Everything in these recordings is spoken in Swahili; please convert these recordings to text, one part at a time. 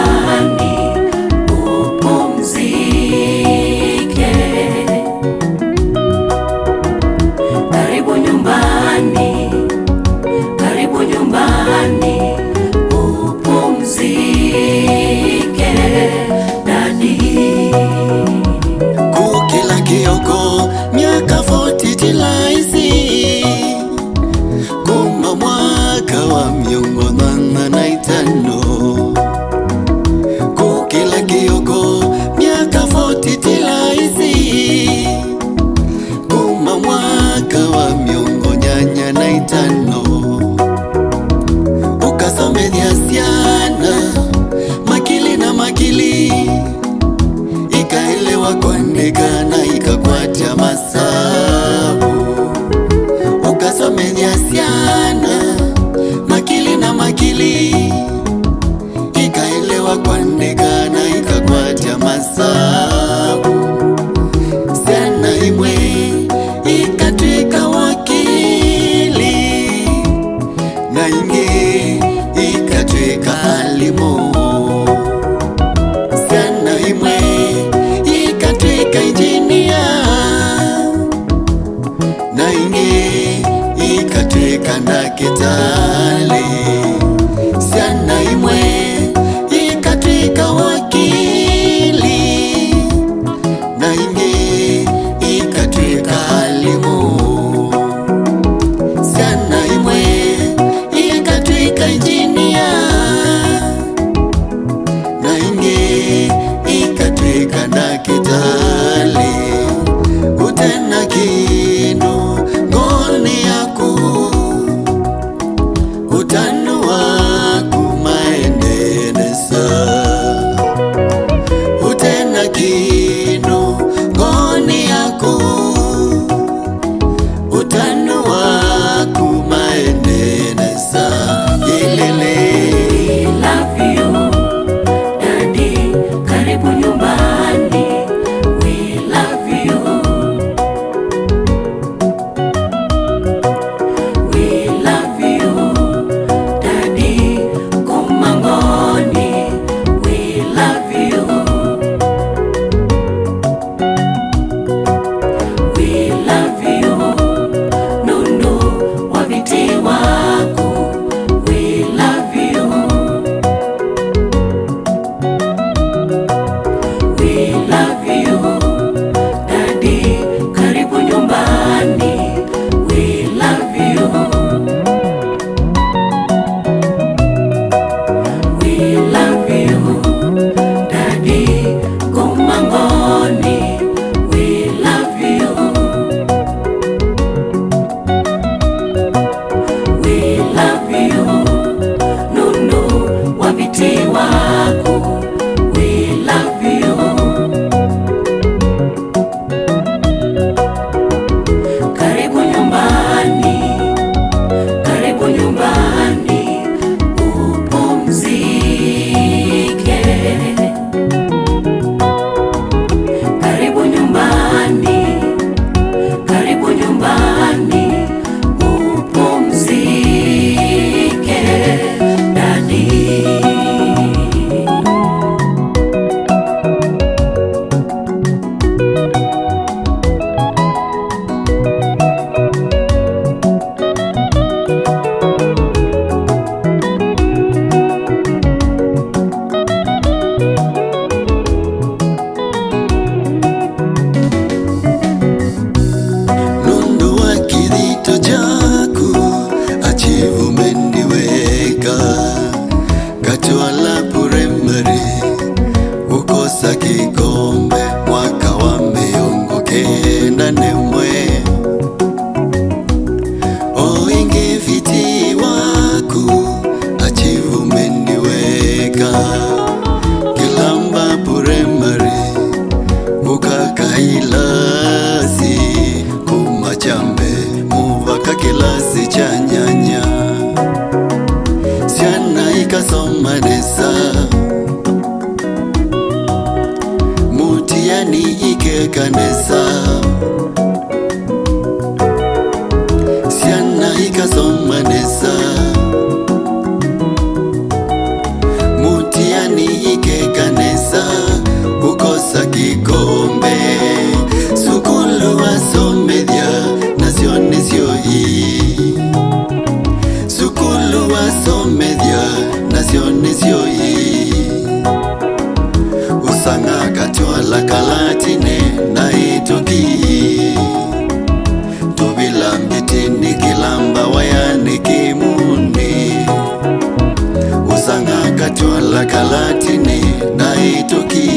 nyumbani upumzike. Karibu nyumbani, karibu nyumbani upumzike dadi. Kukila kioko miaka 40 tilaizi kuma mwaka wa miongo 85. Kukila kioko miaka 40 tilaizi kuma mwaka wa miongo 85. Ukasomethia siana makili na makili, ikaelewa kuandika na ikakwatia masabu. Ukasomethia siana makili na makili, ikaelewa kuandika na ikakwatia masabu. Siana imwe ikatwika wakili, na inge ikatwika alimu. Siana imwe ikatwika injinia, na inge ikatwika ndakitali. Siana imwe ikatwika wakili, na inge ikatwika alimu. Siana imwe ikatwika injinia, na inge ikatwika ndakitali. Utena kinu ngoni yaku, utanu waku maendeleza. Utena kinu ngoni yaku, utanu waku maendeleza. Ilele We love you daddy, karibu nyumbani. We love you. We love you daddy, Kumangoni. We love you. We love you Nundu waviti waku. We love you. We love you daddy, karibu nyumbani. We love you. We love you daddy, Kumangoni. We love you. We love you Nundu waviti waku. We love you. Karibu nyumbani, karibu nyumbani upumzike. Karibu nyumbani, karibu nyumbani upumzike dadi. nundu wa kidhito chaku achievement weka. Katwala primary ukosa kikombe mwaka wa miongo 91. Oinge viti waku achievement weka. Kilamba primary ukakailasi kumachambe muvaka kilasi cha nyanya. Siana ikasoma nesa, mutiani ikekanesa. Siana ikasoma nesa, mutiani lakalatine naitoki tubilambitini kilamba wayani kimuni usanga katwa lakalatine naitoki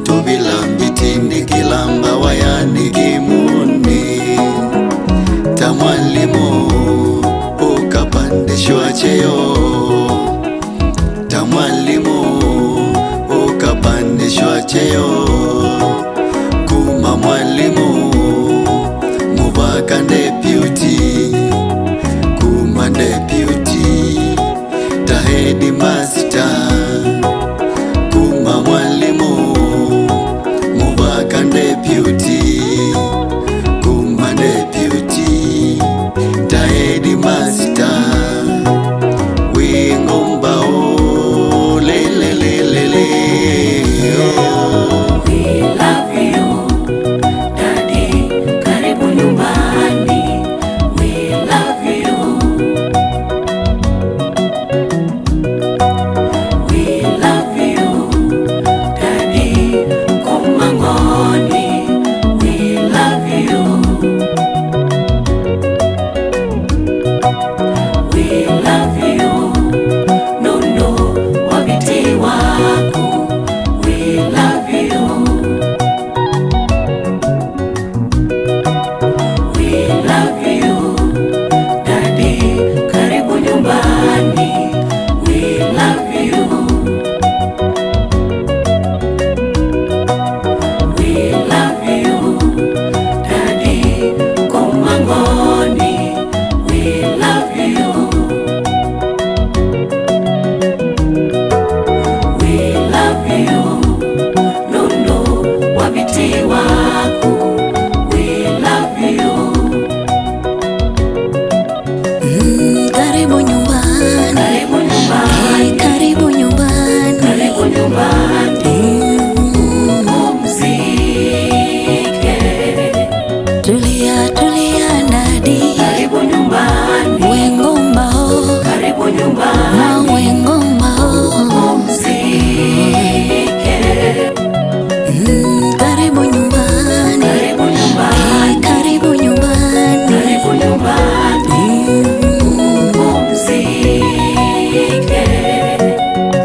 tubilambitini kilamba wayani kimuni tamwalimu ukapandishwa cheo tamwalimu ukapandishwa cheo kuma mwalimu muvaka deputy kuma deputy tahedi master kuma mwalimu muvaka deputy kuma deputy tahedi master wingombao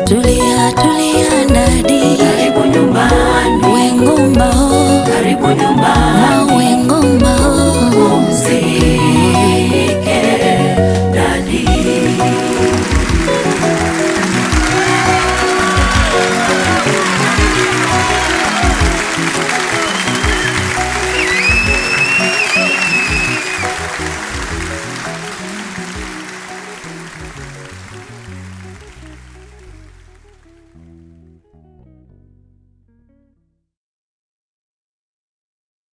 Tulia, tulia.